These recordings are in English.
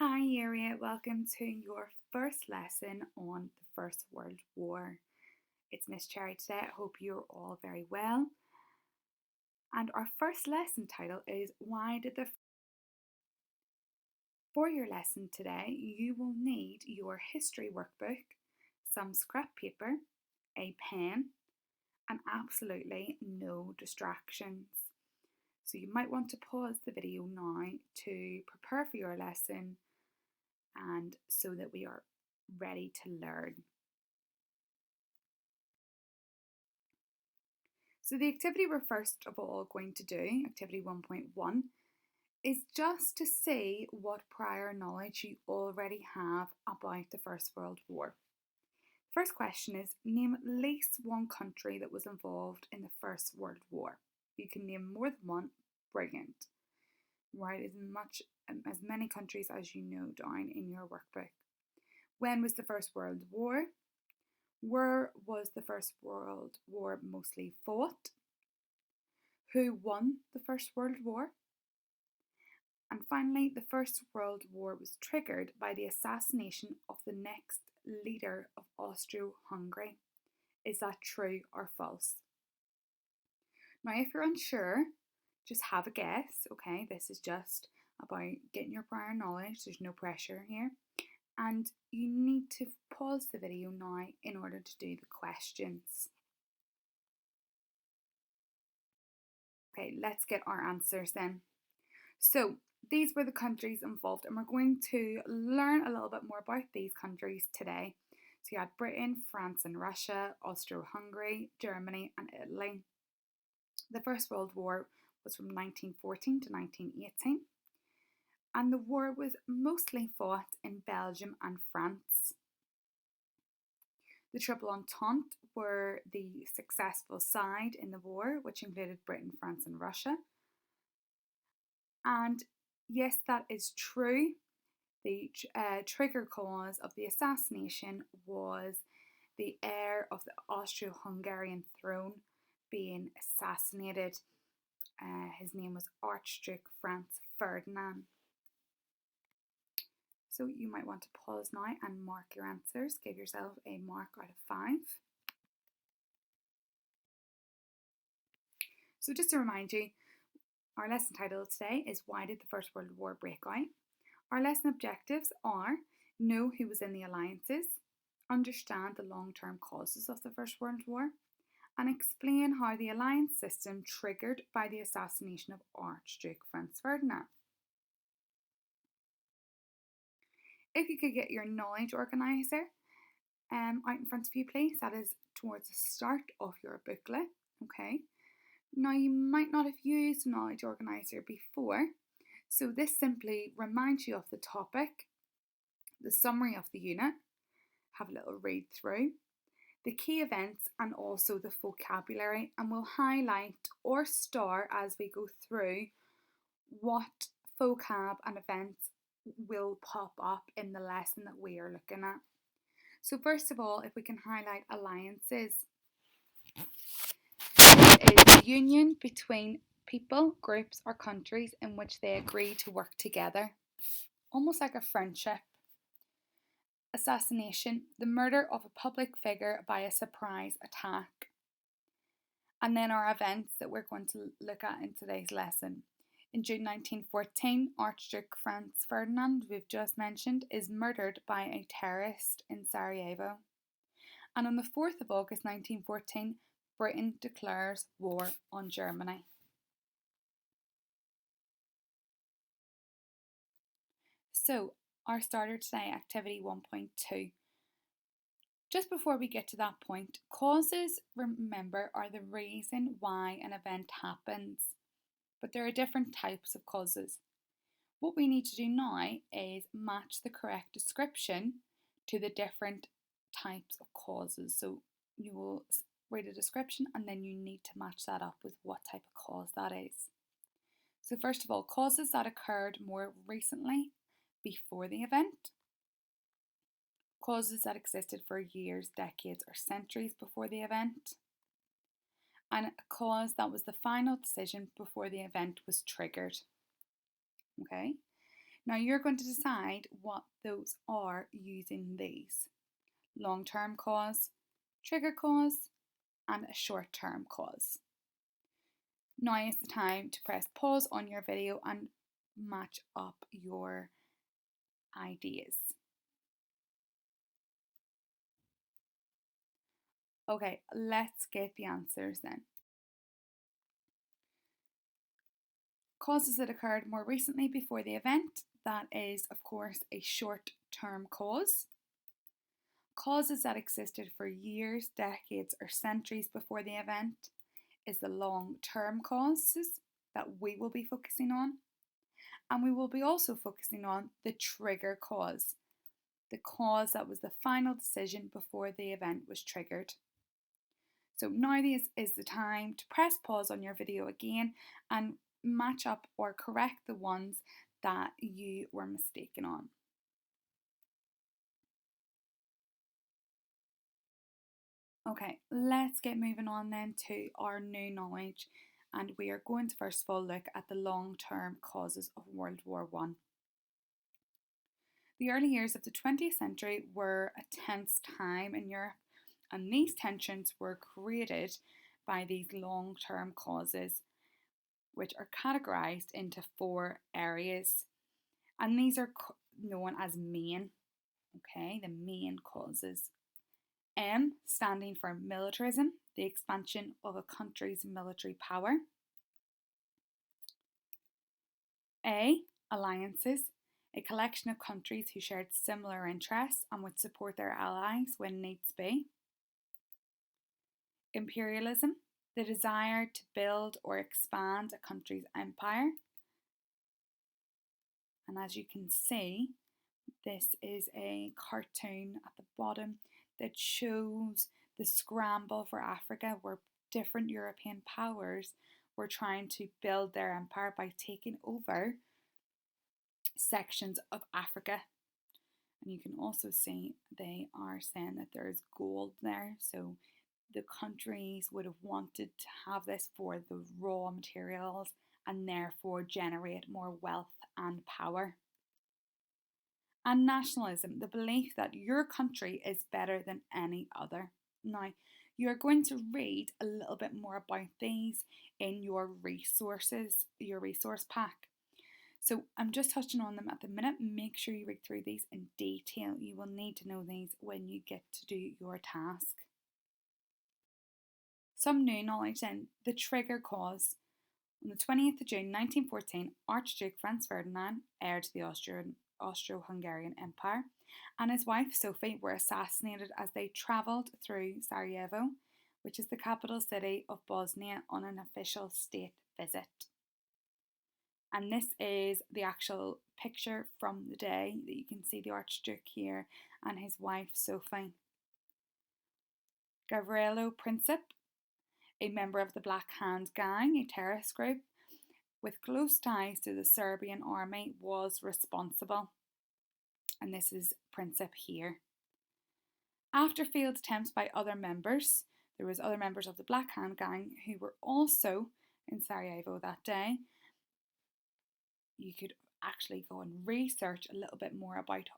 Hi, Aria. Welcome to your first lesson on the First World War. It's Miss Cherry today. I hope you're all very well. And our first lesson title is Why Did the For your lesson today, you will need your history workbook, some scrap paper, a pen, and absolutely no distractions. So you might want to pause the video now to prepare for your lesson and so that we are ready to learn. So the activity we're first of all going to do, activity 1.1, is just to see what prior knowledge you already have about the First World War. First question is, name at least one country that was involved in the First World War. You can name more than one, brilliant. Write as many countries as you know down in your workbook. When was the First World War? Where was the First World War mostly fought? Who won the First World War? And finally, the First World War was triggered by the assassination of the next leader of Austria-Hungary. Is that true or false? Now, if you're unsure, just have a guess, okay? This is just about getting your prior knowledge. There's no pressure here. And you need to pause the video now in order to do the questions. Okay, let's get our answers then. So these were the countries involved, and we're going to learn a little bit more about these countries today. So you had Britain, France and Russia, Austria-Hungary, Germany and Italy. The First World War was from 1914 to 1918, and the war was mostly fought in Belgium and France. The Triple Entente were the successful side in the war, which included Britain, France and Russia. And yes, that is true. The trigger cause of the assassination was the heir of the Austro-Hungarian throne being assassinated. His name was Archduke Franz Ferdinand. So you might want to pause now and mark your answers. Give yourself a mark out of 5. So just to remind you, our lesson title today is Why Did the First World War Break Out? Our lesson objectives are know who was in the alliances, understand the long-term causes of the First World War, and explain how the alliance system triggered by the assassination of Archduke Franz Ferdinand. If you could get your knowledge organiser out in front of you, please. That is towards the start of your booklet. Okay. Now you might not have used a knowledge organiser before, so this simply reminds you of the topic, the summary of the unit, have a little read through, the key events and also the vocabulary, and we'll highlight or star as we go through what vocab and events will pop up in the lesson that we are looking at. So first of all, if we can highlight alliances. It is a union between people, groups or countries in which they agree to work together, almost like a friendship. Assassination, the murder of a public figure by a surprise attack. And then our events that we're going to look at in today's lesson. In June 1914, Archduke Franz Ferdinand, we've just mentioned, is murdered by a terrorist in Sarajevo. And on the 4th of August 1914, Britain declares war on Germany. So, our starter today, activity 1.2. Just before we get to that point, causes, remember, are the reason why an event happens. But there are different types of causes. What we need to do now is match the correct description to the different types of causes. So you will read a description and then you need to match that up with what type of cause that is. So first of all, causes that occurred more recently before the event. Causes that existed for years, decades or centuries before the event. And a cause that was the final decision before the event was triggered. Okay. Now you're going to decide what those are using these: long-term cause, trigger cause, and a short-term cause. Now is the time to press pause on your video and match up your ideas. Okay, let's get the answers then. Causes that occurred more recently before the event, that is of course a short-term cause. Causes that existed for years, decades or centuries before the event is the long-term causes that we will be focusing on. And we will be also focusing on the trigger cause, the cause that was the final decision before the event was triggered. So now this is the time to press pause on your video again and match up or correct the ones that you were mistaken on. Okay, let's get moving on then to our new knowledge, and we are going to first of all look at the long-term causes of World War I. The early years of the 20th century were a tense time in Europe, and these tensions were created by these long-term causes, which are categorised into 4 areas, and these are known as main. Okay, the main causes. M standing for militarism, the expansion of a country's military power. A, alliances, a collection of countries who shared similar interests and would support their allies when needs be. Imperialism, the desire to build or expand a country's empire. And as you can see, this is a cartoon at the bottom that shows the scramble for Africa, where different European powers were trying to build their empire by taking over sections of Africa. And you can also see they are saying that there is gold there, so the countries would have wanted to have this for the raw materials and therefore generate more wealth and power. And nationalism, the belief that your country is better than any other. Now, you're going to read a little bit more about these in your resources, your resource pack. So I'm just touching on them at the minute. Make sure you read through these in detail. You will need to know these when you get to do your task. Some new knowledge then, the trigger cause. On the 20th of June 1914, Archduke Franz Ferdinand, heir to the Austro-Hungarian Empire, and his wife Sophie were assassinated as they travelled through Sarajevo, which is the capital city of Bosnia, on an official state visit. And this is the actual picture from the day that you can see the Archduke here and his wife Sophie. Gavrilo Princip, a member of the Black Hand Gang, a terrorist group with close ties to the Serbian army, was responsible. And this is Princip here. After failed attempts by other members, there was other members of the Black Hand Gang who were also in Sarajevo that day. You could actually go and research a little bit more about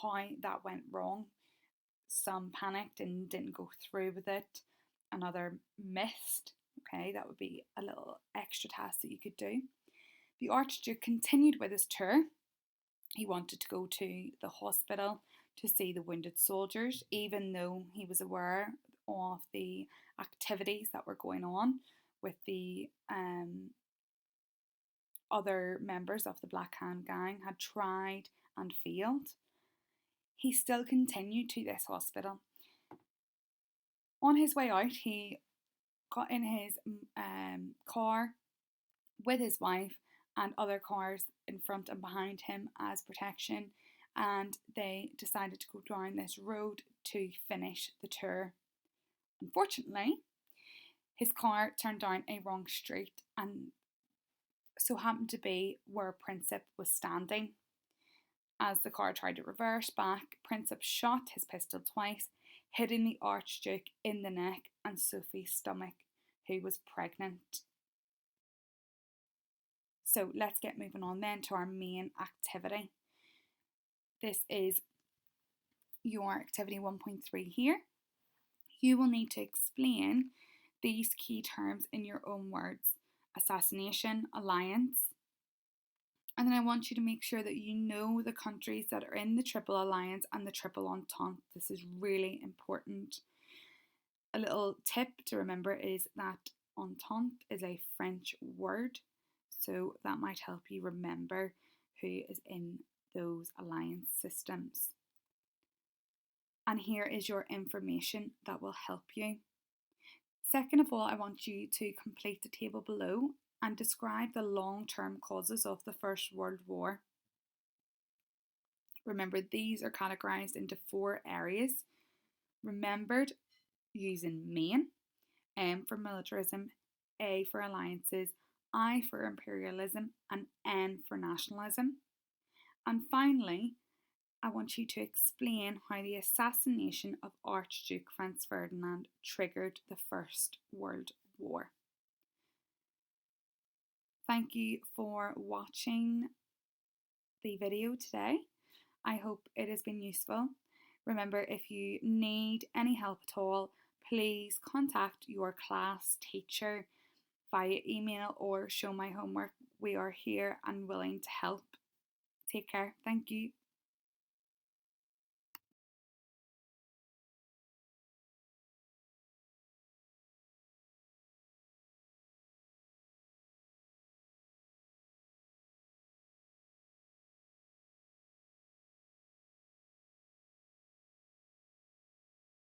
how that went wrong. Some panicked and didn't go through with it. Another missed. Okay, that would be a little extra task that you could do. The Archduke continued with his tour. He wanted to go to the hospital to see the wounded soldiers, even though he was aware of the activities that were going on with the other members of the Black Hand Gang had tried and failed. He still continued to this hospital. On his way out, he got in his car with his wife and other cars in front and behind him as protection, and they decided to go down this road to finish the tour. Unfortunately, his car turned down a wrong street and so happened to be where Princip was standing. As the car tried to reverse back, Princip shot his pistol twice, hitting the Archduke in the neck and Sophie's stomach, who was pregnant. So let's get moving on then to our main activity. This is your activity 1.3 here. You will need to explain these key terms in your own words: assassination, alliance. And then I want you to make sure that you know the countries that are in the Triple Alliance and the Triple Entente. This is really important. A little tip to remember is that Entente is a French word, so that might help you remember who is in those alliance systems. And here is your information that will help you. Second of all, I want you to complete the table below and describe the long-term causes of the First World War. Remember, these are categorised into 4 areas. Remembered using main, M for militarism, A for alliances, I for imperialism, and N for nationalism. And finally, I want you to explain how the assassination of Archduke Franz Ferdinand triggered the First World War. Thank you for watching the video today. I hope it has been useful. Remember, if you need any help at all, please contact your class teacher via email or show my homework. We are here and willing to help. Take care. Thank you.